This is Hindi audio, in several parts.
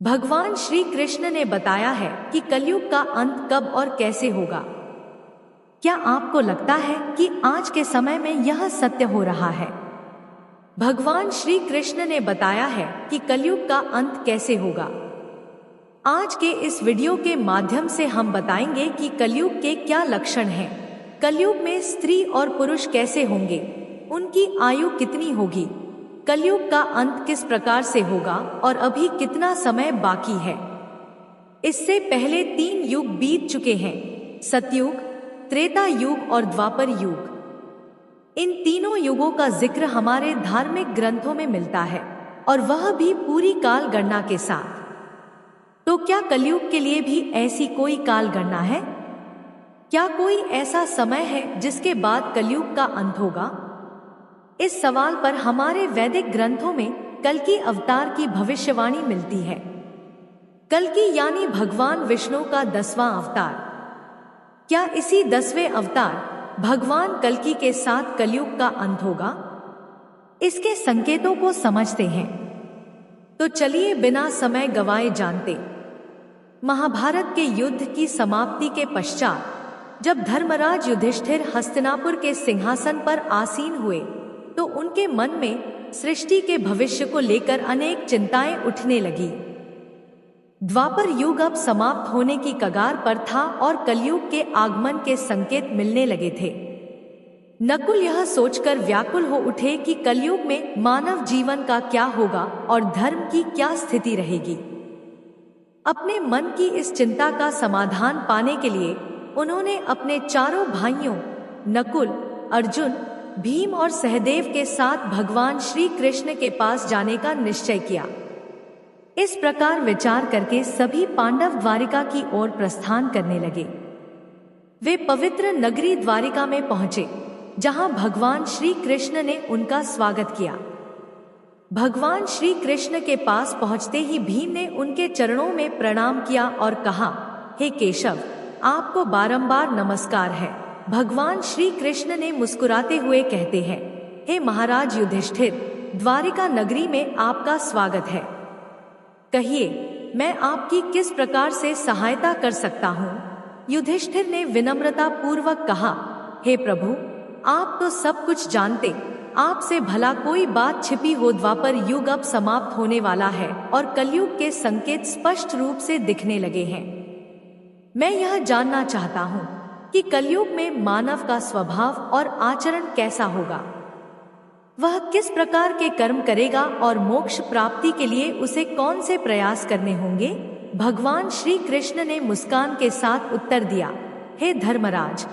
भगवान श्री कृष्ण ने बताया है कि कलयुग का अंत कब और कैसे होगा। क्या आपको लगता है कि आज के समय में यह सत्य हो रहा है? भगवान श्री कृष्ण ने बताया है कि कलयुग का अंत कैसे होगा। आज के इस वीडियो के माध्यम से हम बताएंगे कि कलयुग के क्या लक्षण हैं, कलयुग में स्त्री और पुरुष कैसे होंगे, उनकी आयु कितनी होगी, कलयुग का अंत किस प्रकार से होगा और अभी कितना समय बाकी है। इससे पहले 3 युग बीत चुके हैं, सतयुग, त्रेता युग और द्वापर युग। इन तीनों युगों का जिक्र हमारे धार्मिक ग्रंथों में मिलता है और वह भी पूरी काल गणना के साथ। तो क्या कलयुग के लिए भी ऐसी कोई काल गणना है? क्या कोई ऐसा समय है जिसके बाद कलयुग का अंत होगा? इस सवाल पर हमारे वैदिक ग्रंथों में कल्कि अवतार की भविष्यवाणी मिलती है। कल्कि यानी भगवान विष्णु का 10वां अवतार। क्या इसी 10वें अवतार भगवान कल्कि के साथ कलयुग का अंत होगा? इसके संकेतों को समझते हैं। तो चलिए बिना समय गवाए जानते। महाभारत के युद्ध की समाप्ति के पश्चात जब धर्मराज युधिष्ठिर हस्तिनापुर के सिंहासन पर आसीन हुए तो उनके मन में सृष्टि के भविष्य को लेकर अनेक चिंताएं उठने लगी। द्वापर युग अब समाप्त होने की कगार पर था और कलयुग के आगमन के संकेत मिलने लगे थे। नकुल यह सोचकर व्याकुल हो उठे कि कलयुग में मानव जीवन का क्या होगा और धर्म की क्या स्थिति रहेगी। अपने मन की इस चिंता का समाधान पाने के लिए उन्होंने अपने चारों भाइयों नकुल, अर्जुन, भीम और सहदेव के साथ भगवान श्री कृष्ण के पास जाने का निश्चय किया। इस प्रकार विचार करके सभी पांडव द्वारिका की ओर प्रस्थान करने लगे। वे पवित्र नगरी द्वारिका में पहुंचे, जहां भगवान श्री कृष्ण ने उनका स्वागत किया। भगवान श्री कृष्ण के पास पहुंचते ही भीम ने उनके चरणों में प्रणाम किया और कहा, हे केशव, आपको बारंबार नमस्कार है। भगवान श्री कृष्ण ने मुस्कुराते हुए कहते हैं, हे महाराज युधिष्ठिर, द्वारिका नगरी में आपका स्वागत है। कहिए, मैं आपकी किस प्रकार से सहायता कर सकता हूँ? युधिष्ठिर ने विनम्रता पूर्वक कहा, हे प्रभु, आप तो सब कुछ जानते, आपसे भला कोई बात छिपी हो। द्वापर युग अब समाप्त होने वाला है और कलयुग के संकेत स्पष्ट रूप से दिखने लगे हैं। मैं यह जानना चाहता हूँ कि कलयुग में मानव का स्वभाव और आचरण कैसा होगा। वह किस प्रकार के कर्म करेगा और मोक्ष प्राप्ति के लिए उसे कौन से प्रयास करने होंगे? भगवान श्री कृष्ण ने मुस्कान के साथ उत्तर दिया, हे धर्मराज,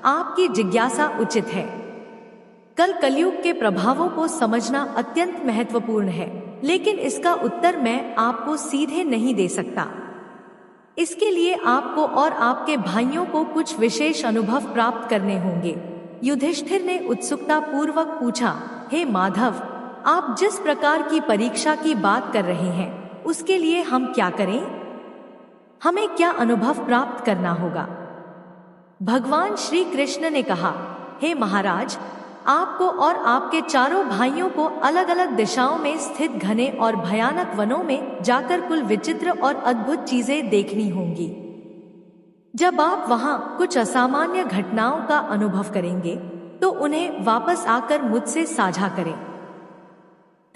आपकी जिज्ञासा उचित है। कलयुग के प्रभावों को समझना अत्यंत महत्वपूर्ण है, लेकिन इसका उत्तर मैं आपको सीधे नहीं दे सकता। इसके लिए आपको और आपके भाइयों को कुछ विशेष अनुभव प्राप्त करने होंगे। युधिष्ठिर ने उत्सुकता पूर्वक पूछा, हे माधव, आप जिस प्रकार की परीक्षा की बात कर रहे हैं, उसके लिए हम क्या करें? हमें क्या अनुभव प्राप्त करना होगा? भगवान श्री कृष्ण ने कहा, हे महाराज, आपको और आपके चारों भाइयों को अलग अलग दिशाओं में स्थित घने और भयानक वनों में जाकर कुल विचित्र और अद्भुत चीजें देखनी होंगी। जब आप वहां कुछ असामान्य घटनाओं का अनुभव करेंगे तो उन्हें वापस आकर मुझसे साझा करें।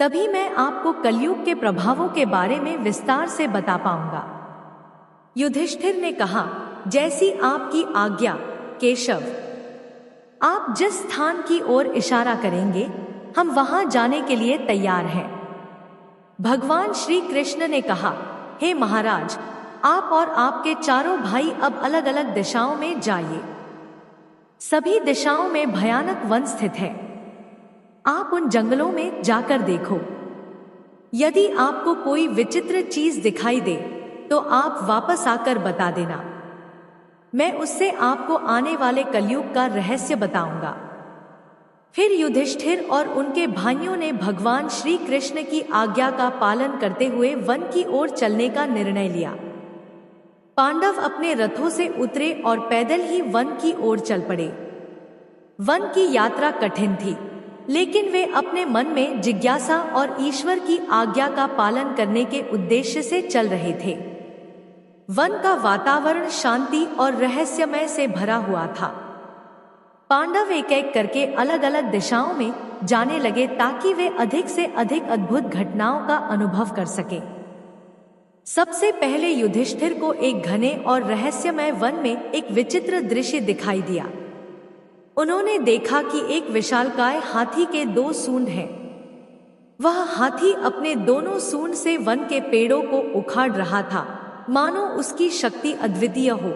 तभी मैं आपको कलयुग के प्रभावों के बारे में विस्तार से बता पाऊंगा। युधिष्ठिर ने कहा, जैसी आपकी आज्ञा केशव। आप जिस स्थान की ओर इशारा करेंगे, हम वहां जाने के लिए तैयार हैं। भगवान श्री कृष्ण ने कहा, हे महाराज, आप और आपके चारों भाई अब अलग अलग दिशाओं में जाइए। सभी दिशाओं में भयानक वन स्थित है। आप उन जंगलों में जाकर देखो। यदि आपको कोई विचित्र चीज दिखाई दे तो आप वापस आकर बता देना। मैं उससे आपको आने वाले कलयुग का रहस्य बताऊंगा। फिर युधिष्ठिर और उनके भाइयों ने भगवान श्री कृष्ण की आज्ञा का पालन करते हुए वन की ओर चलने का निर्णय लिया। पांडव अपने रथों से उतरे और पैदल ही वन की ओर चल पड़े। वन की यात्रा कठिन थी, लेकिन वे अपने मन में जिज्ञासा और ईश्वर की आज्ञा का पालन करने के उद्देश्य से चल रहे थे। वन का वातावरण शांति और रहस्यमय से भरा हुआ था। पांडव एक एक करके अलग अलग दिशाओं में जाने लगे ताकि वे अधिक से अधिक अद्भुत घटनाओं का अनुभव कर सकें। सबसे पहले युधिष्ठिर को एक घने और रहस्यमय वन में एक विचित्र दृश्य दिखाई दिया। उन्होंने देखा कि एक विशालकाय हाथी के 2 सूंड हैं। वह हाथी अपने दोनों सूंड से वन के पेड़ों को उखाड़ रहा था, मानो उसकी शक्ति अद्वितीय हो।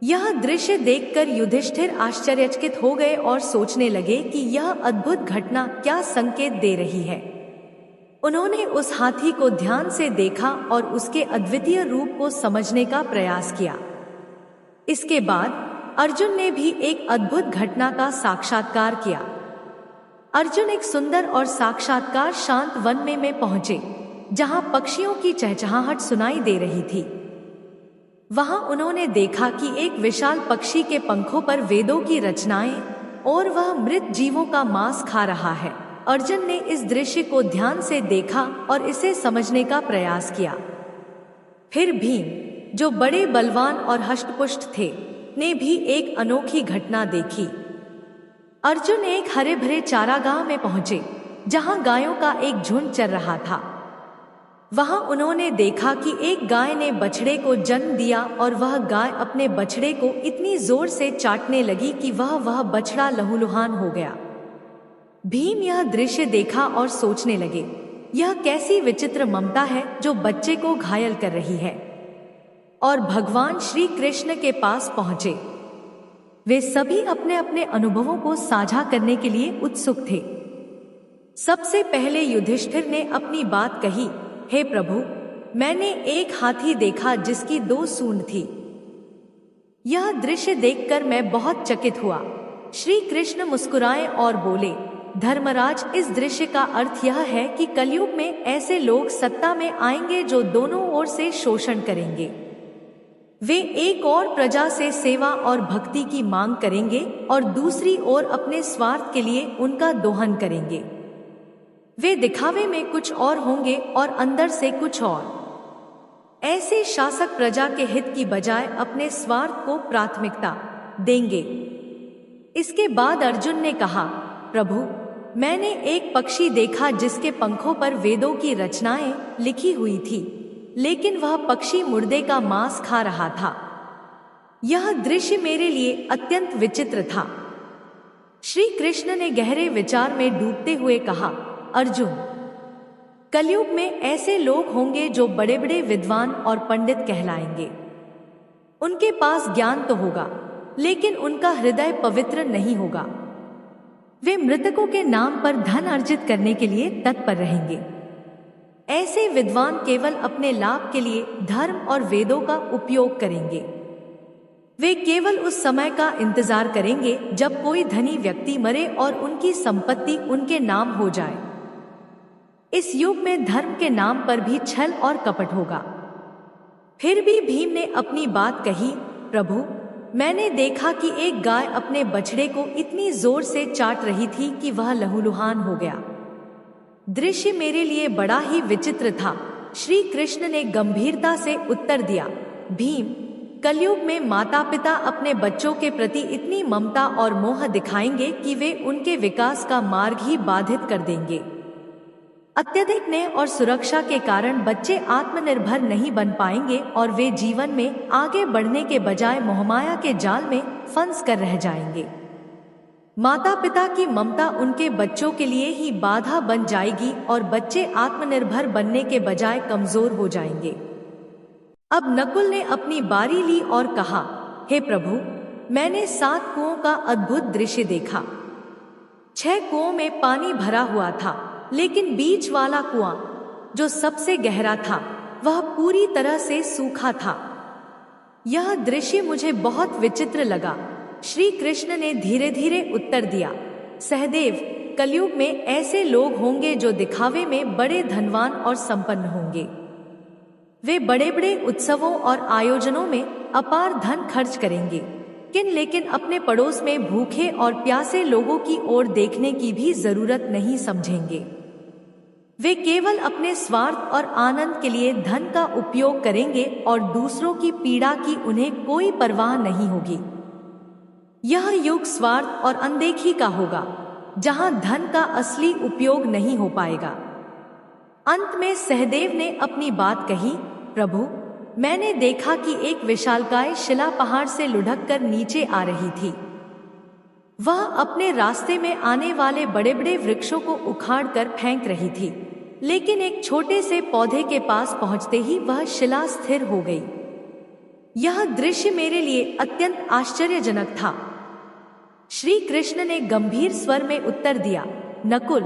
यह दृश्य देखकर युधिष्ठिर आश्चर्यचकित हो गए और सोचने लगे कि यह अद्भुत घटना क्या संकेत दे रही है। उन्होंने उस हाथी को ध्यान से देखा और उसके अद्वितीय रूप को समझने का प्रयास किया। इसके बाद अर्जुन ने भी एक अद्भुत घटना का साक्षात्कार किया। अर्जुन एक सुंदर और साक्षात्कार शांत वन में पहुंचे, जहां पक्षियों की चहचहाहट सुनाई दे रही थी। वहां उन्होंने देखा कि एक विशाल पक्षी के पंखों पर वेदों की रचनाएं और वह मृत जीवों का मांस खा रहा है। अर्जुन ने इस दृश्य को ध्यान से देखा और इसे समझने का प्रयास किया। फिर भीम, जो बड़े बलवान और हष्टपुष्ट थे, ने भी एक अनोखी घटना देखी। अर्जुन एक हरे भरे चारागाह में पहुंचे, जहां गायों का एक झुंड चर रहा था। वहां उन्होंने देखा कि एक गाय ने बछड़े को जन्म दिया और वह गाय अपने बछड़े को इतनी जोर से चाटने लगी कि वह बछड़ा लहूलुहान हो गया। भीम यह दृश्य देखा और सोचने लगे, यह कैसी विचित्र ममता है जो बच्चे को घायल कर रही है। और भगवान श्री कृष्ण के पास पहुंचे। वे सभी अपने अपने अनुभवों को साझा करने के लिए उत्सुक थे। सबसे पहले युधिष्ठिर ने अपनी बात कही, हे प्रभु, मैंने एक हाथी देखा जिसकी 2 सूंड थी। यह दृश्य देखकर मैं बहुत चकित हुआ। श्री कृष्ण मुस्कुराए और बोले, धर्मराज, इस दृश्य का अर्थ यह है कि कलयुग में ऐसे लोग सत्ता में आएंगे जो दोनों ओर से शोषण करेंगे। वे एक और प्रजा से सेवा और भक्ति की मांग करेंगे और दूसरी ओर अपने स्वार्थ के लिए उनका दोहन करेंगे। वे दिखावे में कुछ और होंगे और अंदर से कुछ और। ऐसे शासक प्रजा के हित की बजाय अपने स्वार्थ को प्राथमिकता देंगे। इसके बाद अर्जुन ने कहा, प्रभु, मैंने एक पक्षी देखा जिसके पंखों पर वेदों की रचनाएं लिखी हुई थी, लेकिन वह पक्षी मुर्दे का मांस खा रहा था। यह दृश्य मेरे लिए अत्यंत विचित्र था। श्री कृष्ण ने गहरे विचार में डूबते हुए कहा, अर्जुन, कलयुग में ऐसे लोग होंगे जो बड़े बड़े विद्वान और पंडित कहलाएंगे। उनके पास ज्ञान तो होगा, लेकिन उनका हृदय पवित्र नहीं होगा। वे मृतकों के नाम पर धन अर्जित करने के लिए तत्पर रहेंगे। ऐसे विद्वान केवल अपने लाभ के लिए धर्म और वेदों का उपयोग करेंगे। वे केवल उस समय का इंतजार करेंगे जब कोई धनी व्यक्ति मरे और उनकी संपत्ति उनके नाम हो जाए। इस युग में धर्म के नाम पर भी छल और कपट होगा। फिर भी भीम ने अपनी बात कही, प्रभु, मैंने देखा कि एक गाय अपने बछड़े को इतनी जोर से चाट रही थी कि वह लहूलुहान हो गया। दृश्य मेरे लिए बड़ा ही विचित्र था। श्री कृष्ण ने गंभीरता से उत्तर दिया, भीम, कलयुग में माता पिता अपने बच्चों के प्रति इतनी ममता और मोह दिखाएंगे कि वे उनके विकास का मार्ग ही बाधित कर देंगे। अत्यधिक न्याय और सुरक्षा के कारण बच्चे आत्मनिर्भर नहीं बन पाएंगे और वे जीवन में आगे बढ़ने के बजाय मोहमाया के जाल में फंस कर रह जाएंगे। माता पिता की ममता उनके बच्चों के लिए ही बाधा बन जाएगी और बच्चे आत्मनिर्भर बनने के बजाय कमजोर हो जाएंगे। अब नकुल ने अपनी बारी ली और कहा, हे प्रभु, मैंने 7 कुओं का अद्भुत दृश्य देखा। 6 कुओं में पानी भरा हुआ था, लेकिन बीच वाला कुआं, जो सबसे गहरा था, वह पूरी तरह से सूखा था। यह दृश्य मुझे बहुत विचित्र लगा। श्री कृष्ण ने धीरे धीरे उत्तर दिया, सहदेव, कलयुग में ऐसे लोग होंगे जो दिखावे में बड़े धनवान और संपन्न होंगे। वे बड़े बड़े उत्सवों और आयोजनों में अपार धन खर्च करेंगे। लेकिन अपने पड़ोस में भूखे और प्यासे लोगों की ओर देखने की भी जरूरत नहीं समझेंगे। वे केवल अपने स्वार्थ और आनंद के लिए धन का उपयोग करेंगे और दूसरों की पीड़ा की उन्हें कोई परवाह नहीं होगी। यह युग स्वार्थ और अनदेखी का होगा, जहां धन का असली उपयोग नहीं हो पाएगा। अंत में सहदेव ने अपनी बात कही, प्रभु, मैंने देखा कि एक विशालकाय शिला पहाड़ से लुढ़क कर नीचे आ रही थी। वह अपने रास्ते में आने वाले बड़े बड़े वृक्षों को उखाड़कर फेंक रही थी, लेकिन एक छोटे से पौधे के पास पहुंचते ही वह शिला स्थिर हो गई। यह दृश्य मेरे लिए अत्यंत आश्चर्यजनक था। श्री कृष्ण ने गंभीर स्वर में उत्तर दिया, नकुल,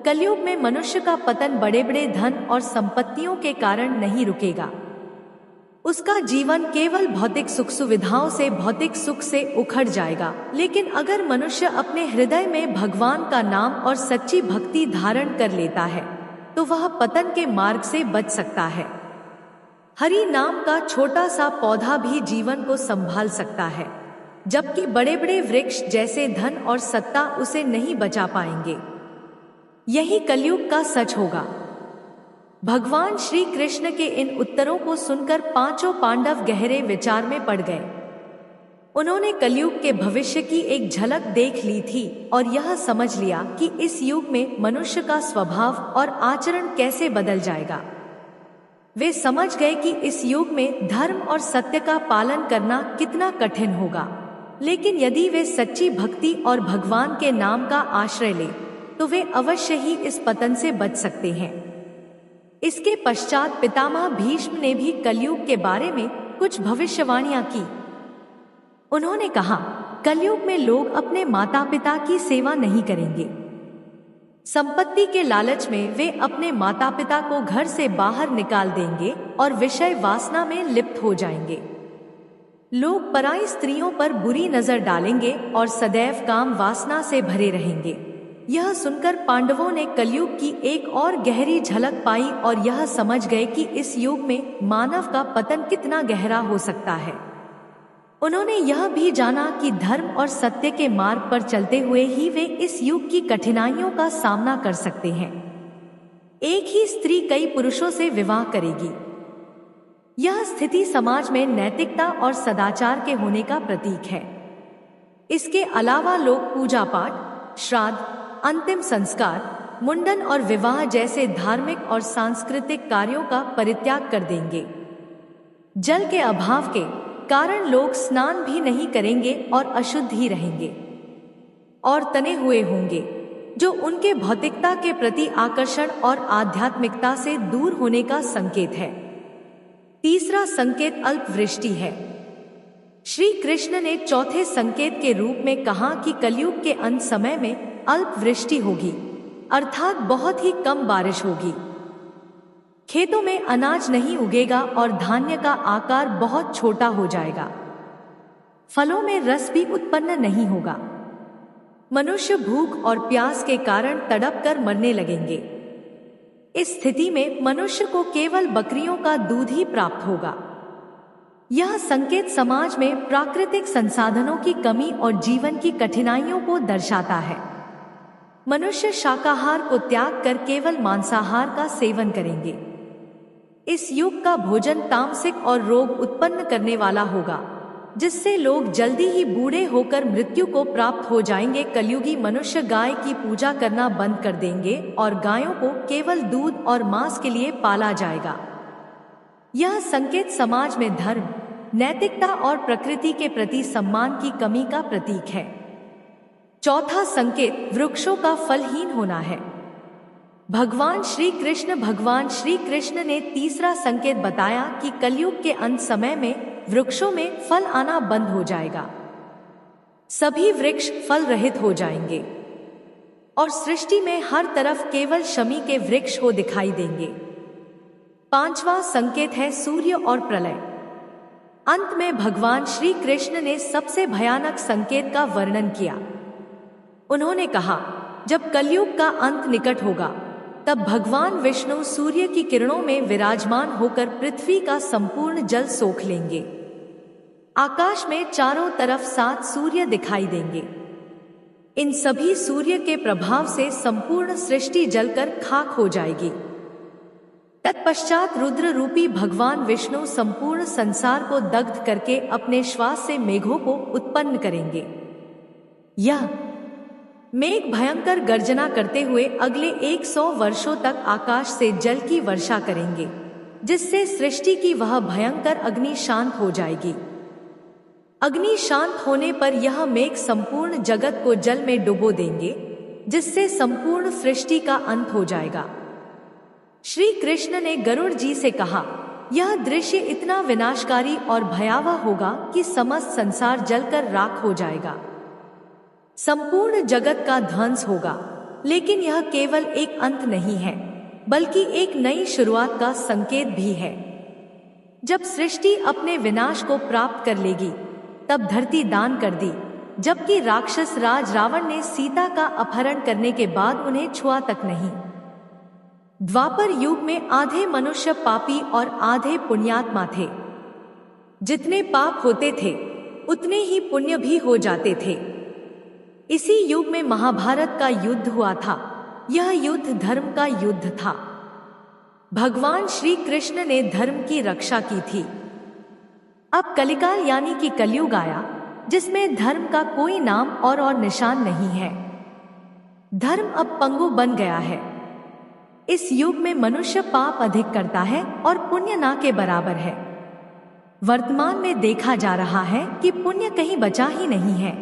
कलयुग में मनुष्य का पतन बड़े बड़े धन और संपत्तियों के कारण नहीं रुकेगा। उसका जीवन केवल भौतिक सुख सुविधाओं से, भौतिक सुख से उखड़ जाएगा। लेकिन अगर मनुष्य अपने हृदय में भगवान का नाम और सच्ची भक्ति धारण कर लेता है तो वह पतन के मार्ग से बच सकता है। हरि नाम का छोटा सा पौधा भी जीवन को संभाल सकता है, जबकि बड़े बड़े वृक्ष जैसे धन और सत्ता उसे नहीं बचा पाएंगे। यही कलयुग का सच होगा। भगवान श्री कृष्ण के इन उत्तरों को सुनकर पांचों पांडव गहरे विचार में पड़ गए। उन्होंने कलयुग के भविष्य की एक झलक देख ली थी और यह समझ लिया कि इस युग में मनुष्य का स्वभाव और आचरण कैसे बदल जाएगा। वे समझ गए कि इस युग में धर्म और सत्य का पालन करना कितना कठिन होगा, लेकिन यदि वे सच्ची भक्ति और भगवान के नाम का आश्रय ले तो वे अवश्य ही इस पतन से बच सकते हैं। इसके पश्चात पितामह भीष्म ने भी कलयुग के बारे में कुछ भविष्यवाणियां की। उन्होंने कहा, कलयुग में लोग अपने माता पिता की सेवा नहीं करेंगे। संपत्ति के लालच में वे अपने माता पिता को घर से बाहर निकाल देंगे और विषय वासना में लिप्त हो जाएंगे। लोग पराई स्त्रियों पर बुरी नजर डालेंगे और सदैव काम वासना से भरे रहेंगे। यह सुनकर पांडवों ने कलयुग की एक और गहरी झलक पाई और यह समझ गए कि इस युग में मानव का पतन कितना गहरा हो सकता है। उन्होंने यह भी जाना कि धर्म और सत्य के मार्ग पर चलते हुए ही वे इस युग की कठिनाइयों का सामना कर सकते हैं। एक ही स्त्री कई पुरुषों से विवाह करेगी। यह स्थिति समाज में नैतिकता और सदाचार के होने का प्रतीक है। इसके अलावा लोग पूजा पाठ, श्राद्ध, अंतिम संस्कार, मुंडन और विवाह जैसे धार्मिक और सांस्कृतिक कार्यों का परित्याग कर देंगे। जल के अभाव के कारण लोग स्नान भी नहीं करेंगे और अशुद्ध ही रहेंगे और तने हुए होंगे, जो उनके भौतिकता के प्रति आकर्षण और आध्यात्मिकता से दूर होने का संकेत है। तीसरा संकेत अल्पवृष्टि है। श्री कृष्ण ने चौथे संकेत के रूप में कहा कि कलयुग के अंत समय में अल्पवृष्टि होगी, अर्थात बहुत ही कम बारिश होगी। खेतों में अनाज नहीं उगेगा और धान्य का आकार बहुत छोटा हो जाएगा। फलों में रस भी उत्पन्न नहीं होगा। मनुष्य भूख और प्यास के कारण तड़प कर मरने लगेंगे। इस स्थिति में मनुष्य को केवल बकरियों का दूध ही प्राप्त होगा। यह संकेत समाज में प्राकृतिक संसाधनों की कमी और जीवन की कठिनाइयों को दर्शाता है। मनुष्य शाकाहार को त्याग कर केवल मांसाहार का सेवन करेंगे। इस युग का भोजन तामसिक और रोग उत्पन्न करने वाला होगा, जिससे लोग जल्दी ही बूढ़े होकर मृत्यु को प्राप्त हो जाएंगे। कलयुगी मनुष्य गाय की पूजा करना बंद कर देंगे और गायों को केवल दूध और मांस के लिए पाला जाएगा। यह संकेत समाज में धर्म, नैतिकता और प्रकृति के प्रति सम्मान की कमी का प्रतीक है। चौथा संकेत वृक्षों का फलहीन होना है। भगवान श्री कृष्ण ने तीसरा संकेत बताया कि कलयुग के अंत समय में वृक्षों में फल आना बंद हो जाएगा। सभी वृक्ष फल रहित हो जाएंगे और सृष्टि में हर तरफ केवल शमी के वृक्ष हो दिखाई देंगे। पांचवा संकेत है सूर्य और प्रलय। अंत में भगवान श्री कृष्ण ने सबसे भयानक संकेत का वर्णन किया। उन्होंने कहा, जब कलयुग का अंत निकट होगा तब भगवान विष्णु सूर्य की किरणों में विराजमान होकर पृथ्वी का संपूर्ण जल सोख लेंगे। आकाश में चारों तरफ 7 सूर्य दिखाई देंगे। इन सभी सूर्य के प्रभाव से संपूर्ण सृष्टि जलकर खाक हो जाएगी। तत्पश्चात रुद्र रूपी भगवान विष्णु संपूर्ण संसार को दग्ध करके अपने श्वास से मेघों को उत्पन्न करेंगे। यह मेघ भयंकर गर्जना करते हुए अगले 100 वर्षों तक आकाश से जल की वर्षा करेंगे, जिससे सृष्टि की वह भयंकर अग्नि शांत हो जाएगी। अग्नि शांत होने पर यह मेघ संपूर्ण जगत को जल में डुबो देंगे, जिससे संपूर्ण सृष्टि का अंत हो जाएगा। श्री कृष्ण ने गरुड़ जी से कहा, यह दृश्य इतना विनाशकारी और भयावह होगा कि समस्त संसार जलकर राख हो जाएगा। संपूर्ण जगत का ध्वंस होगा, लेकिन यह केवल एक अंत नहीं है, बल्कि एक नई शुरुआत का संकेत भी है। जब सृष्टि अपने विनाश को प्राप्त कर लेगी, तब धरती दान कर दी, जबकि राक्षस राज रावण ने सीता का अपहरण करने के बाद उन्हें छुआ तक नहीं। द्वापर युग में आधे मनुष्य पापी और आधे पुण्यात्मा थे। जितने पाप होते थे, उतने ही पुण्य भी हो जाते थे। इसी युग में महाभारत का युद्ध हुआ था। यह युद्ध धर्म का युद्ध था। भगवान श्री कृष्ण ने धर्म की रक्षा की थी। अब कलिकाल यानी कि कलयुग आया, जिसमें धर्म का कोई नाम और निशान नहीं है। धर्म अब पंगु बन गया है। इस युग में मनुष्य पाप अधिक करता है और पुण्य ना के बराबर है। वर्तमान में देखा जा रहा है कि पुण्य कहीं बचा ही नहीं है।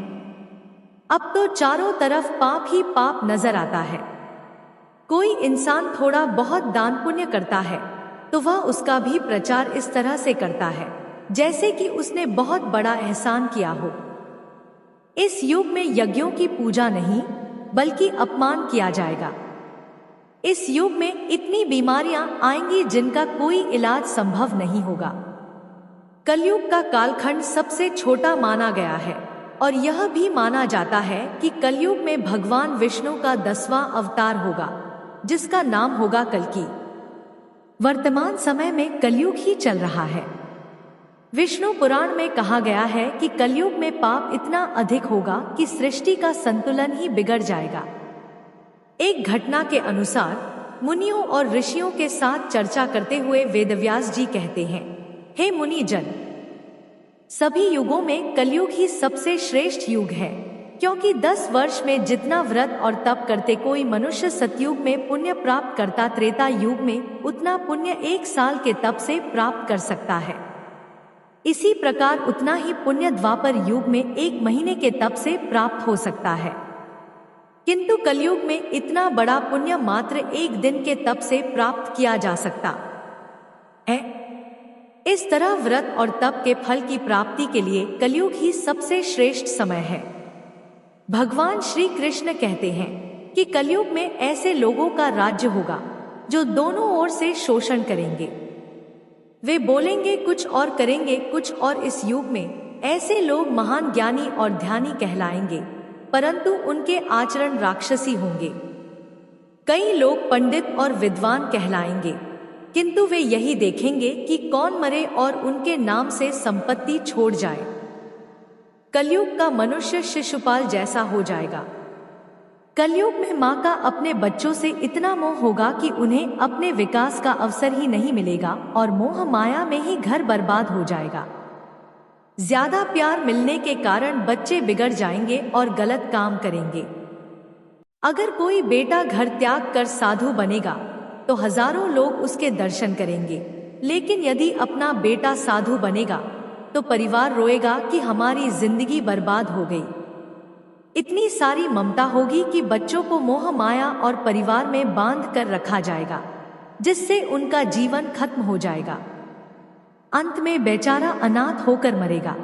अब तो चारों तरफ पाप ही पाप नजर आता है। कोई इंसान थोड़ा बहुत दान पुण्य करता है तो वह उसका भी प्रचार इस तरह से करता है जैसे कि उसने बहुत बड़ा एहसान किया हो। इस युग में यज्ञों की पूजा नहीं, बल्कि अपमान किया जाएगा। इस युग में इतनी बीमारियां आएंगी जिनका कोई इलाज संभव नहीं होगा। कलयुग का कालखंड सबसे छोटा माना गया है और यह भी माना जाता है कि कलयुग में भगवान विष्णु का 10वां अवतार होगा, जिसका नाम होगा कल्कि। वर्तमान समय में कलयुग ही चल रहा है। विष्णु पुराण में कहा गया है कि कलयुग में पाप इतना अधिक होगा कि सृष्टि का संतुलन ही बिगड़ जाएगा। एक घटना के अनुसार मुनियों और ऋषियों के साथ चर्चा करते हुए वेदव्यास जी कहते हैं, हे मुनि जन, सभी युगों में कलयुग ही सबसे श्रेष्ठ युग है, क्योंकि 10 वर्ष में जितना व्रत और तप करते कोई मनुष्य सतयुग में पुण्य प्राप्त करता, त्रेता युग में उतना पुण्य 1 साल के तप से प्राप्त कर सकता है। इसी प्रकार उतना ही पुण्य द्वापर युग में 1 महीने के तप से प्राप्त हो सकता है, किंतु कलयुग में इतना बड़ा पुण्य मात्र 1 दिन के तप से प्राप्त किया जा सकता है। इस तरह व्रत और तप के फल की प्राप्ति के लिए कलयुग ही सबसे श्रेष्ठ समय है। भगवान श्री कृष्ण कहते हैं कि कलयुग में ऐसे लोगों का राज्य होगा जो दोनों ओर से शोषण करेंगे। वे बोलेंगे कुछ और करेंगे कुछ और। इस युग में ऐसे लोग महान ज्ञानी और ध्यानी कहलाएंगे, परंतु उनके आचरण राक्षसी होंगे। कई लोग पंडित और विद्वान कहलाएंगे, किंतु वे यही देखेंगे कि कौन मरे और उनके नाम से संपत्ति छोड़ जाए। कलयुग का मनुष्य शिशुपाल जैसा हो जाएगा। कलयुग में माँ का अपने बच्चों से इतना मोह होगा कि उन्हें अपने विकास का अवसर ही नहीं मिलेगा और मोह माया में ही घर बर्बाद हो जाएगा। ज्यादा प्यार मिलने के कारण बच्चे बिगड़ जाएंगे और गलत काम करेंगे। अगर कोई बेटा घर त्याग कर साधु बनेगा तो हजारों लोग उसके दर्शन करेंगे, लेकिन यदि अपना बेटा साधु बनेगा तो परिवार रोएगा कि हमारी जिंदगी बर्बाद हो गई। इतनी सारी ममता होगी कि बच्चों को मोह माया और परिवार में बांध कर रखा जाएगा, जिससे उनका जीवन खत्म हो जाएगा। अंत में बेचारा अनाथ होकर मरेगा।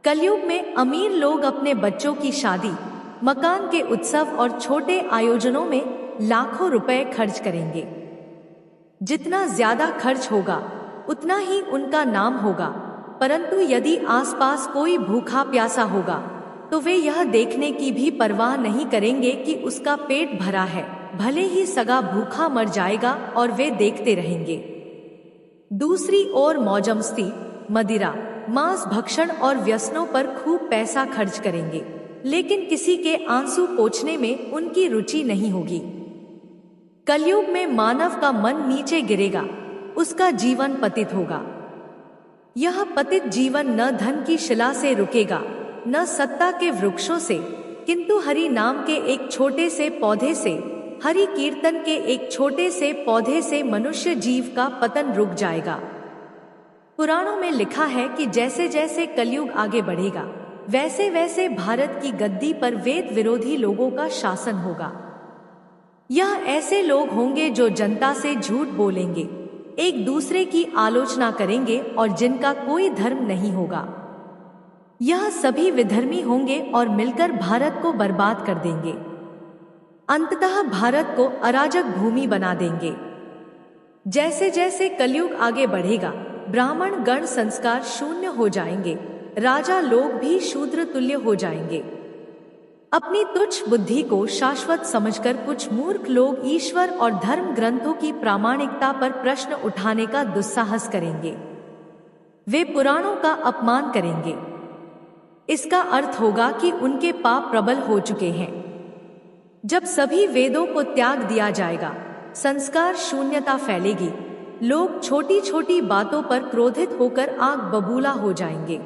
कलयुग में अमीर लोग अपने बच्चों की शादी, मकान के उत्सव और छोटे आयोजनों में लाखों रुपए खर्च करेंगे। जितना ज्यादा खर्च होगा उतना ही उनका नाम होगा, परंतु यदि आसपास कोई भूखा प्यासा होगा तो वे यह देखने की भी परवाह नहीं करेंगे कि उसका पेट भरा है, भले ही सगा भूखा मर जाएगा और वे देखते रहेंगे। दूसरी ओर मौजमस्ती, मदिरा, मांस भक्षण और व्यसनों पर खूब पैसा खर्च करेंगे, लेकिन किसी के आंसू पोंछने में उनकी रुचि नहीं होगी। कलयुग में मानव का मन नीचे गिरेगा, उसका जीवन पतित होगा। यह पतित जीवन न धन की शिला से रुकेगा, न सत्ता के वृक्षों से, किंतु हरि नाम के एक छोटे से पौधे से, हरि कीर्तन के एक छोटे से पौधे से मनुष्य जीव का पतन रुक जाएगा। पुराणों में लिखा है कि जैसे जैसे कलयुग आगे बढ़ेगा, वैसे वैसे भारत की गद्दी पर वेद विरोधी लोगों का शासन होगा। यह ऐसे लोग होंगे जो जनता से झूठ बोलेंगे, एक दूसरे की आलोचना करेंगे और जिनका कोई धर्म नहीं होगा। यह सभी विधर्मी होंगे और मिलकर भारत को बर्बाद कर देंगे। अंततः भारत को अराजक भूमि बना देंगे। जैसे जैसे कलयुग आगे बढ़ेगा, ब्राह्मण गण संस्कार शून्य हो जाएंगे, राजा लोग भी शूद्र तुल्य हो जाएंगे। अपनी तुच्छ बुद्धि को शाश्वत समझकर कुछ मूर्ख लोग ईश्वर और धर्म ग्रंथों की प्रामाणिकता पर प्रश्न उठाने का दुस्साहस करेंगे। वे पुराणों का अपमान करेंगे। इसका अर्थ होगा कि उनके पाप प्रबल हो चुके हैं। जब सभी वेदों को त्याग दिया जाएगा, संस्कार शून्यता फैलेगी, लोग छोटी छोटी बातों पर क्रोधित होकर आग बबूला हो जाएंगे।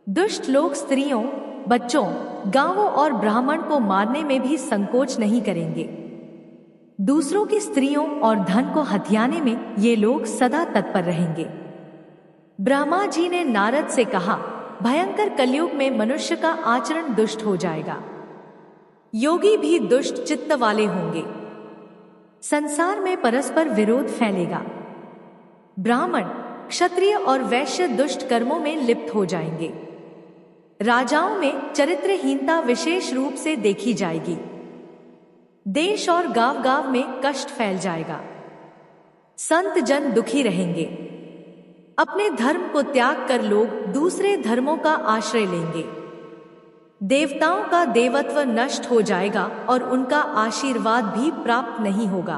दुष्ट लोग स्त्रियों, बच्चों, गांवों और ब्राह्मण को मारने में भी संकोच नहीं करेंगे। दूसरों की स्त्रियों और धन को हथियाने में ये लोग सदा तत्पर रहेंगे। ब्रह्मा जी ने नारद से कहा, भयंकर कलयुग में मनुष्य का आचरण दुष्ट हो जाएगा। योगी भी दुष्ट चित्त वाले होंगे। संसार में परस्पर विरोध फैलेगा। ब्राह्मण, क्षत्रिय और वैश्य दुष्ट कर्मों में लिप्त हो जाएंगे। राजाओं में चरित्रहीनता विशेष रूप से देखी जाएगी। देश और गांव गांव में कष्ट फैल जाएगा। संत जन दुखी रहेंगे। अपने धर्म को त्याग कर लोग दूसरे धर्मों का आश्रय लेंगे। देवताओं का देवत्व नष्ट हो जाएगा और उनका आशीर्वाद भी प्राप्त नहीं होगा।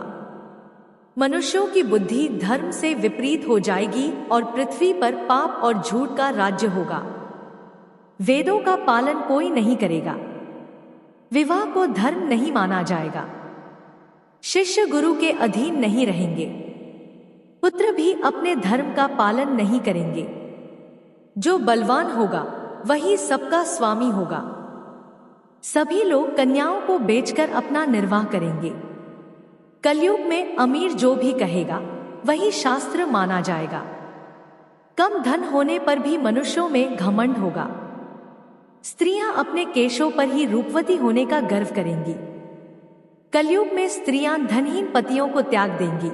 मनुष्यों की बुद्धि धर्म से विपरीत हो जाएगी और पृथ्वी पर पाप और झूठ का राज्य होगा। वेदों का पालन कोई नहीं करेगा। विवाह को धर्म नहीं माना जाएगा। शिष्य गुरु के अधीन नहीं रहेंगे। पुत्र भी अपने धर्म का पालन नहीं करेंगे। जो बलवान होगा वही सबका स्वामी होगा। सभी लोग कन्याओं को बेचकर अपना निर्वाह करेंगे। कलयुग में अमीर जो भी कहेगा वही शास्त्र माना जाएगा। कम धन होने पर भी मनुष्यों में घमंड होगा। स्त्रियां अपने केशों पर ही रूपवती होने का गर्व करेंगी। कलयुग में स्त्रियां धनहीन पतियों को त्याग देंगी।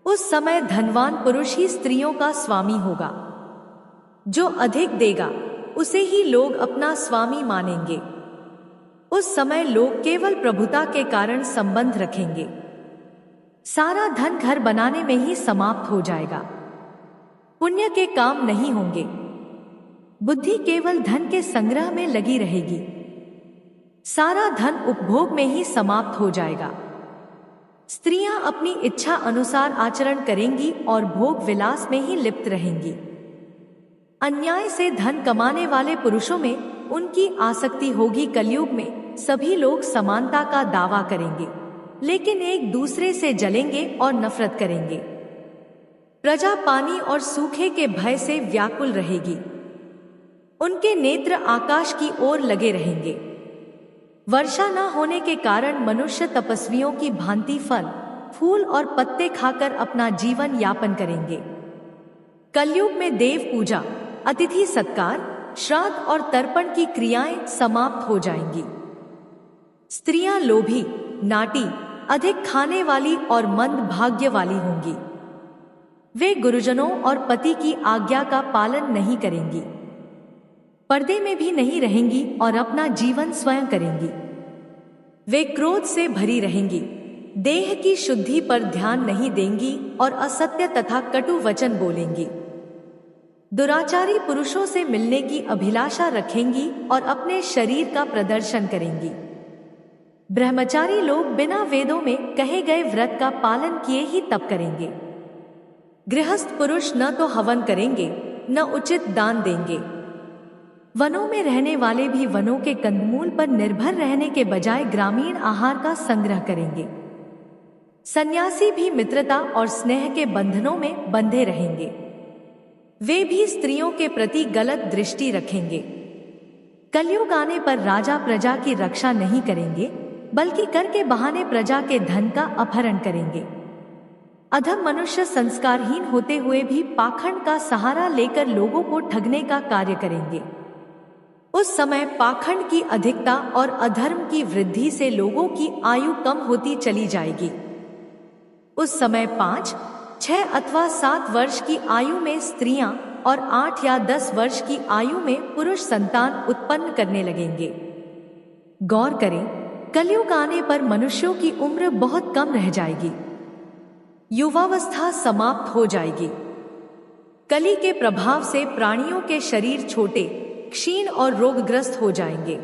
उस समय धनवान पुरुष ही स्त्रियों का स्वामी होगा। जो अधिक देगा उसे ही लोग अपना स्वामी मानेंगे। उस समय लोग केवल प्रभुता के कारण संबंध रखेंगे। सारा धन घर बनाने में ही समाप्त हो जाएगा। पुण्य के काम नहीं होंगे। बुद्धि केवल धन के संग्रह में लगी रहेगी। सारा धन उपभोग में ही समाप्त हो जाएगा। स्त्रियां अपनी इच्छा अनुसार आचरण करेंगी और भोग विलास में ही लिप्त रहेंगी। अन्याय से धन कमाने वाले पुरुषों में उनकी आसक्ति होगी। कलयुग में सभी लोग समानता का दावा करेंगे, लेकिन एक दूसरे से जलेंगे और नफरत करेंगे। प्रजा पानी और सूखे के भय से व्याकुल रहेगी। उनके नेत्र आकाश की ओर लगे रहेंगे। वर्षा न होने के कारण मनुष्य तपस्वियों की भांति फल, फूल और पत्ते खाकर अपना जीवन यापन करेंगे। कलयुग में देव पूजा, अतिथि सत्कार, श्राद्ध और तर्पण की क्रियाएं समाप्त हो जाएंगी। स्त्रियां लोभी, नाटी, अधिक खाने वाली और मंद भाग्य वाली होंगी। वे गुरुजनों और पति की आज्ञा का पालन नहीं करेंगी। पर्दे में भी नहीं रहेंगी और अपना जीवन स्वयं करेंगी। वे क्रोध से भरी रहेंगी, देह की शुद्धि पर ध्यान नहीं देंगी और असत्य तथा कटु वचन बोलेंगी। दुराचारी पुरुषों से मिलने की अभिलाषा रखेंगी और अपने शरीर का प्रदर्शन करेंगी। ब्रह्मचारी लोग बिना वेदों में कहे गए व्रत का पालन किए ही तप करेंगे। गृहस्थ पुरुष न तो हवन करेंगे, न उचित दान देंगे। वनों में रहने वाले भी वनों के कंदमूल पर निर्भर रहने के बजाय ग्रामीण आहार का संग्रह करेंगे। सन्यासी भी मित्रता और स्नेह के बंधनों में बंधे रहेंगे। वे भी स्त्रियों के प्रति गलत दृष्टि रखेंगे। कलयुग आने पर राजा प्रजा की रक्षा नहीं करेंगे, बल्कि कर के बहाने प्रजा के धन का अपहरण करेंगे। अधम मनुष्य संस्कारहीन होते हुए भी पाखंड का सहारा लेकर लोगों को ठगने का कार्य करेंगे। उस समय पाखंड की अधिकता और अधर्म की वृद्धि से लोगों की आयु कम होती चली जाएगी। उस समय 5, 6 अथवा 7 वर्ष की आयु में स्त्रियां और 8 या 10 वर्ष की आयु में पुरुष संतान उत्पन्न करने लगेंगे। गौर करें, कलयुग आने पर मनुष्यों की उम्र बहुत कम रह जाएगी। युवावस्था समाप्त हो जाएगी। कली के प्रभाव से प्राणियों के शरीर छोटे, क्षीण और रोगग्रस्त हो जाएंगे।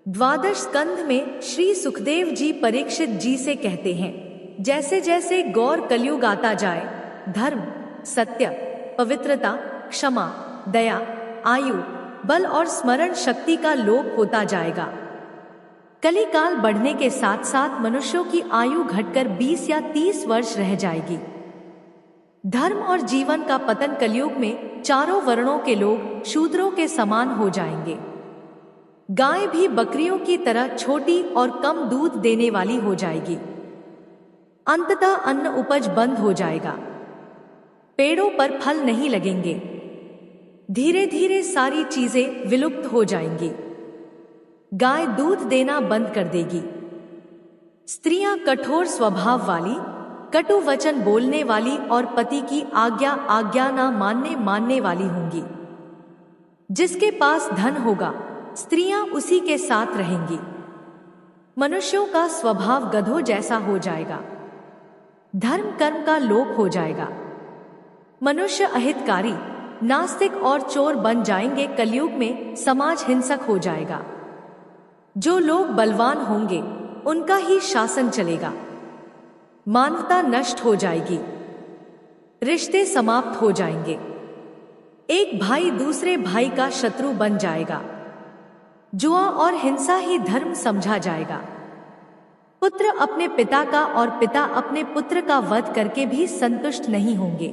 द्वादश स्कंध में श्री सुखदेव जी परीक्षित जी से कहते हैं, जैसे जैसे गौर कलयुग आता जाए, धर्म, सत्य, पवित्रता, क्षमा, दया, आयु, बल और स्मरण शक्ति का लोप होता जाएगा। कली काल बढ़ने के साथ साथ मनुष्यों की आयु घटकर 20 या 30 वर्ष रह जाएगी। धर्म और जीवन का पतन कलयुग में चारों वर्णों के लोग शूद्रों के समान हो जाएंगे। गाय भी बकरियों की तरह छोटी और कम दूध देने वाली हो जाएगी। अंततः अन्न उपज बंद हो जाएगा। पेड़ों पर फल नहीं लगेंगे। धीरे धीरे सारी चीजें विलुप्त हो जाएंगी। गाय दूध देना बंद कर देगी। स्त्रियां कठोर स्वभाव वाली, कटु वचन बोलने वाली और पति की आज्ञा ना मानने वाली होंगी। जिसके पास धन होगा, स्त्रियां उसी के साथ रहेंगी। मनुष्यों का स्वभाव गधों जैसा हो जाएगा। धर्म कर्म का लोप हो जाएगा। मनुष्य अहितकारी, नास्तिक और चोर बन जाएंगे। कलयुग में समाज हिंसक हो जाएगा। जो लोग बलवान होंगे, उनका ही शासन चलेगा। मानवता नष्ट हो जाएगी। रिश्ते समाप्त हो जाएंगे। एक भाई दूसरे भाई का शत्रु बन जाएगा। जुआ और हिंसा ही धर्म समझा जाएगा। पुत्र अपने पिता का और पिता अपने पुत्र का वध करके भी संतुष्ट नहीं होंगे।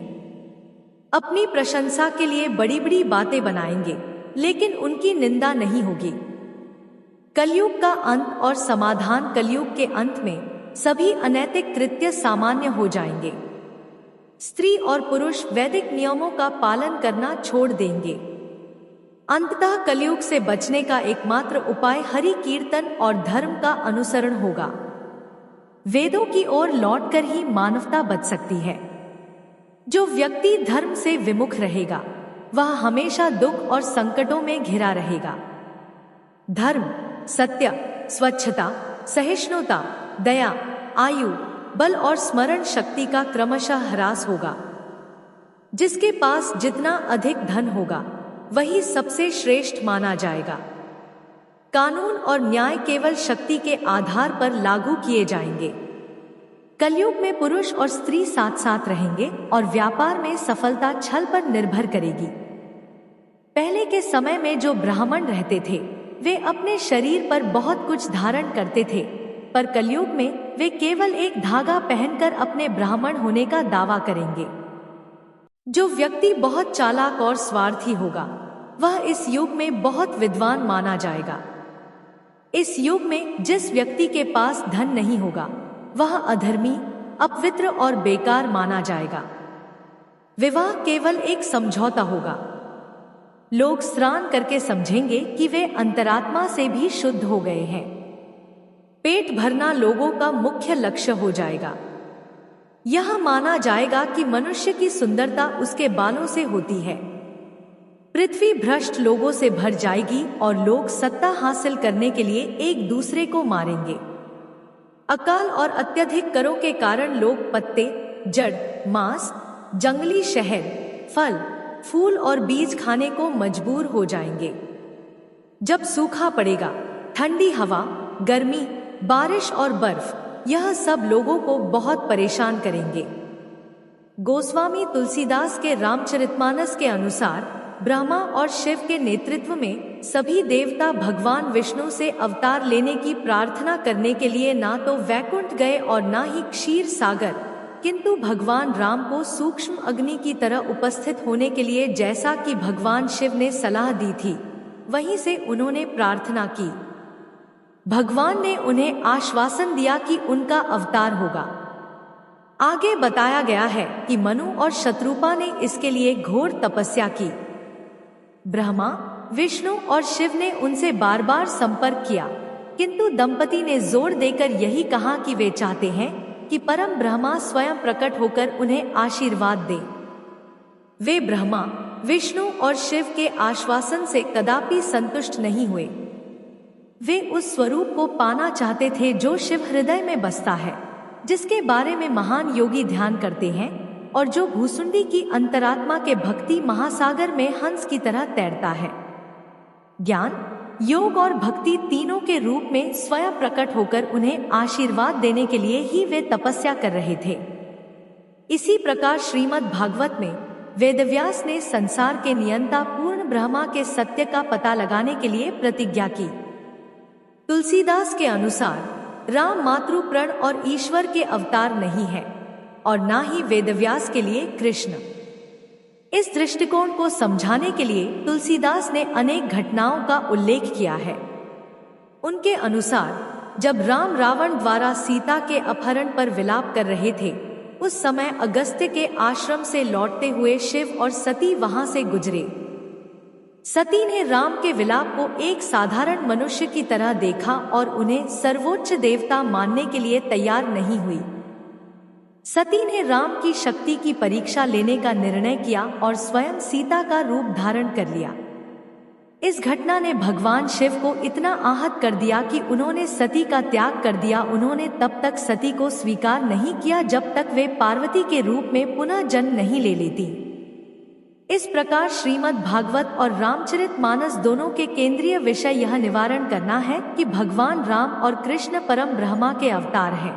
अपनी प्रशंसा के लिए बड़ी बड़ी बातें बनाएंगे, लेकिन उनकी निंदा नहीं होगी। कलयुग का अंत और समाधान। कलयुग के अंत में सभी अनैतिक कृत्य सामान्य हो जाएंगे। स्त्री और पुरुष वैदिक नियमों का पालन करना छोड़ देंगे। अंततः कलयुग से बचने का एकमात्र उपाय हरि कीर्तन और धर्म का अनुसरण होगा। वेदों की ओर लौटकर ही मानवता बच सकती है। जो व्यक्ति धर्म से विमुख रहेगा, वह हमेशा दुख और संकटों में घिरा रहेगा। धर्म, सत्य, स्वच्छता, सहिष्णुता, दया, आयु, बल और स्मरण शक्ति का क्रमशः ह्रास होगा। जिसके पास जितना अधिक धन होगा, वही सबसे श्रेष्ठ माना जाएगा। कानून और न्याय केवल शक्ति के आधार पर लागू किए जाएंगे। कलयुग में पुरुष और स्त्री साथ साथ रहेंगे और व्यापार में सफलता छल पर निर्भर करेगी। पहले के समय में जो ब्राह्मण रहते थे, वे अपने शरीर पर बहुत कुछ धारण करते थे, पर कलयुग में वे केवल एक धागा पहनकर अपने ब्राह्मण होने का दावा करेंगे। जो व्यक्ति बहुत चालाक और स्वार्थी होगा, वह इस युग में बहुत विद्वान माना जाएगा। इस युग में जिस व्यक्ति के पास धन नहीं होगा, वह अधर्मी, अपवित्र और बेकार माना जाएगा। विवाह केवल एक समझौता होगा। लोग स्नान करके समझेंगे कि वे अंतरात्मा से भी शुद्ध हो गए हैं। पेट भरना लोगों का मुख्य लक्ष्य हो जाएगा। यह माना जाएगा कि मनुष्य की सुंदरता उसके बालों से होती है। पृथ्वी भ्रष्ट लोगों से भर जाएगी और लोग सत्ता हासिल करने के लिए एक दूसरे को मारेंगे। अकाल और अत्यधिक करों के कारण लोग पत्ते, जड़, मांस, जंगली शहद, फल, फूल और बीज खाने को मजबूर हो जाएंगे। जब सूखा पड़ेगा, ठंडी हवा, गर्मी, बारिश और बर्फ, यह सब लोगों को बहुत परेशान करेंगे। गोस्वामी तुलसीदास के रामचरितमानस के अनुसार ब्रह्मा और शिव के नेतृत्व में सभी देवता भगवान विष्णु से अवतार लेने की प्रार्थना करने के लिए ना तो वैकुंठ गए और ना ही क्षीर सागर, किंतु भगवान राम को सूक्ष्म अग्नि की तरह उपस्थित होने के लिए जैसा कि भगवान शिव ने सलाह दी थी, वहीं से उन्होंने प्रार्थना की। भगवान ने उन्हें आश्वासन दिया कि उनका अवतार होगा। आगे बताया गया है कि मनु और शत्रुपा ने इसके लिए घोर तपस्या की। ब्रह्मा, विष्णु और शिव ने उनसे बार बार संपर्क किया, किंतु दंपति ने जोर देकर यही कहा कि वे चाहते हैं कि परम ब्रह्मा स्वयं प्रकट होकर उन्हें आशीर्वाद दे। वे ब्रह्मा, विष्णु और शिव के आश्वासन से कदापि संतुष्ट नहीं हुए। वे उस स्वरूप को पाना चाहते थे जो शिव हृदय में बसता है, जिसके बारे में महान योगी ध्यान करते हैं और जो भूसुंडी की अंतरात्मा के भक्ति महासागर में हंस की तरह तैरता है। ज्ञान, योग और भक्ति तीनों के रूप में स्वयं प्रकट होकर उन्हें आशीर्वाद देने के लिए ही वे तपस्या कर रहे थे। इसी प्रकार श्रीमद् भागवत में वेदव्यास ने संसार के नियंता पूर्ण ब्रह्मा के सत्य का पता लगाने के लिए प्रतिज्ञा की। तुलसीदास के अनुसार राम मातृप्रण और ईश्वर के अवतार नहीं है और ना ही वेदव्यास के लिए कृष्ण। इस दृष्टिकोण को समझाने के लिए तुलसीदास ने अनेक घटनाओं का उल्लेख किया है। उनके अनुसार जब राम रावण द्वारा सीता के अपहरण पर विलाप कर रहे थे, उस समय अगस्त्य के आश्रम से लौटते हुए शिव और सती वहां से गुजरे। सती ने राम के विलाप को एक साधारण मनुष्य की तरह देखा और उन्हें सर्वोच्च देवता मानने के लिए तैयार नहीं हुई। सती ने राम की शक्ति की परीक्षा लेने का निर्णय किया और स्वयं सीता का रूप धारण कर लिया। इस घटना ने भगवान शिव को इतना आहत कर दिया कि उन्होंने सती का त्याग कर दिया। उन्होंने तब तक सती को स्वीकार नहीं किया जब तक वे पार्वती के रूप में पुनः जन्म नहीं ले लेती। इस प्रकार श्रीमद् भागवत और रामचरितमानस दोनों के केंद्रीय विषय यह निवारण करना है कि भगवान राम और कृष्ण परम ब्रह्मा के अवतार हैं।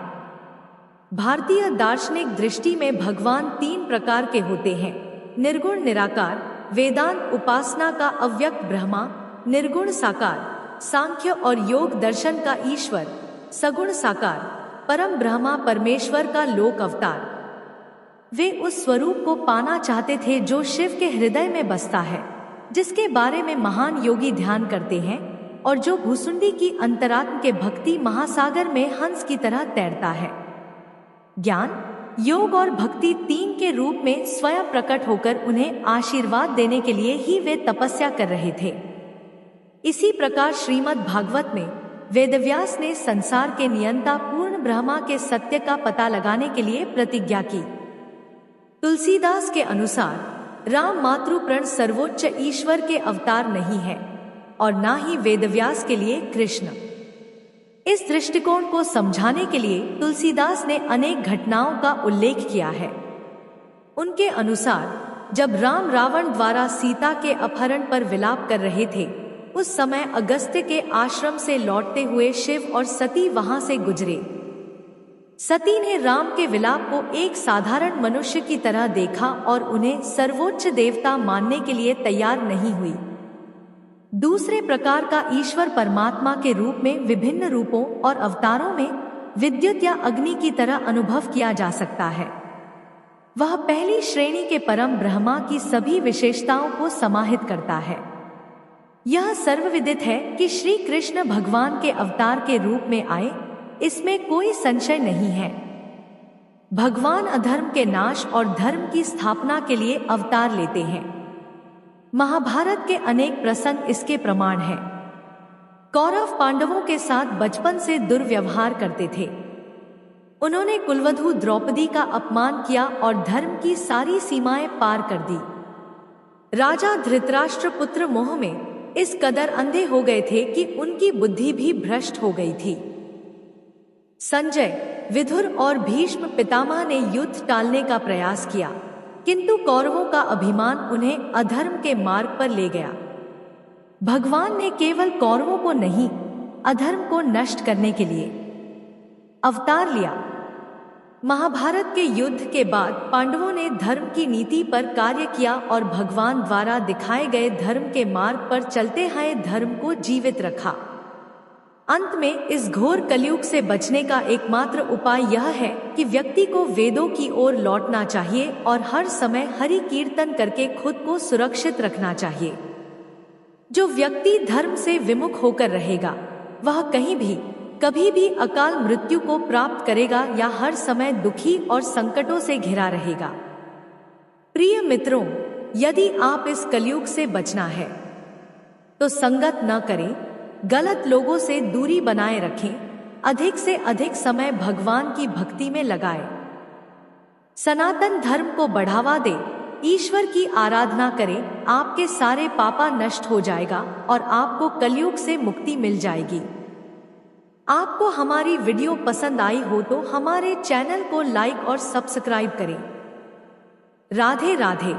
भारतीय दार्शनिक दृष्टि में भगवान तीन प्रकार के होते हैं: निर्गुण निराकार, वेदांत उपासना का अव्यक्त ब्रह्मा, निर्गुण साकार, सांख्य और योग दर्शन का ईश्वर, सगुण साकार, परम ब्रह्मा परमेश्वर का लोक अवतार। वे उस स्वरूप को पाना चाहते थे जो शिव के हृदय में बसता है, जिसके बारे में महान योगी ध्यान करते हैं और जो भूसुंडी की अंतरात्म के भक्ति महासागर में हंस की तरह तैरता है। ज्ञान, योग और भक्ति तीन के रूप में स्वयं प्रकट होकर उन्हें आशीर्वाद देने के लिए ही वे तपस्या कर रहे थे। इसी प्रकार श्रीमद् भागवत में वेदव्यास ने संसार के नियंता पूर्ण ब्रह्मा के सत्य का पता लगाने के लिए प्रतिज्ञा की। तुलसीदास के अनुसार राम मातृप्रण सर्वोच्च ईश्वर के अवतार नहीं है और ना ही वेदव्यास के लिए कृष्ण। इस दृष्टिकोण को समझाने के लिए तुलसीदास ने अनेक घटनाओं का उल्लेख किया है। उनके अनुसार जब राम रावण द्वारा सीता के अपहरण पर विलाप कर रहे थे, उस समय अगस्त्य के आश्रम से लौटते हुए शिव और सती वहां से गुजरे। सती ने राम के विलाप को एक साधारण मनुष्य की तरह देखा और उन्हें सर्वोच्च देवता मानने के लिए तैयार नहीं हुई। दूसरे प्रकार का ईश्वर परमात्मा के रूप में विभिन्न रूपों और अवतारों में विद्युत या अग्नि की तरह अनुभव किया जा सकता है। वह पहली श्रेणी के परम ब्रह्मा की सभी विशेषताओं को समाहित करता है। यह सर्वविदित है कि श्री कृष्ण भगवान के अवतार के रूप में आए, इसमें कोई संशय नहीं है। भगवान अधर्म के नाश और धर्म की स्थापना के लिए अवतार लेते हैं। महाभारत के अनेक प्रसंग इसके प्रमाण हैं। कौरव पांडवों के साथ बचपन से दुर्व्यवहार करते थे। उन्होंने कुलवधू द्रौपदी का अपमान किया और धर्म की सारी सीमाएं पार कर दी। राजा धृतराष्ट्र पुत्र मोह में इस कदर अंधे हो गए थे कि उनकी बुद्धि भी भ्रष्ट हो गई थी। संजय, विदुर और भीष्म पितामह ने युद्ध टालने का प्रयास किया, किंतु कौरवों का अभिमान उन्हें अधर्म के मार्ग पर ले गया। भगवान ने केवल कौरवों को नहीं, अधर्म को नष्ट करने के लिए अवतार लिया। महाभारत के युद्ध के बाद पांडवों ने धर्म की नीति पर कार्य किया और भगवान द्वारा दिखाए गए धर्म के मार्ग पर चलते हुए धर्म को जीवित रखा। अंत में इस घोर कलयुग से बचने का एकमात्र उपाय यह है कि व्यक्ति को वेदों की ओर लौटना चाहिए और हर समय हरि कीर्तन करके खुद को सुरक्षित रखना चाहिए। जो व्यक्ति धर्म से विमुख होकर रहेगा वह कहीं भी कभी भी अकाल मृत्यु को प्राप्त करेगा या हर समय दुखी और संकटों से घिरा रहेगा। प्रिय मित्रों, यदि आप इस कलयुग से बचना है तो संगत न करें, गलत लोगों से दूरी बनाए रखें, अधिक से अधिक समय भगवान की भक्ति में लगाएं, सनातन धर्म को बढ़ावा दें, ईश्वर की आराधना करें। आपके सारे पापा नष्ट हो जाएगा और आपको कलयुग से मुक्ति मिल जाएगी। आपको हमारी वीडियो पसंद आई हो तो हमारे चैनल को लाइक और सब्सक्राइब करें। राधे राधे।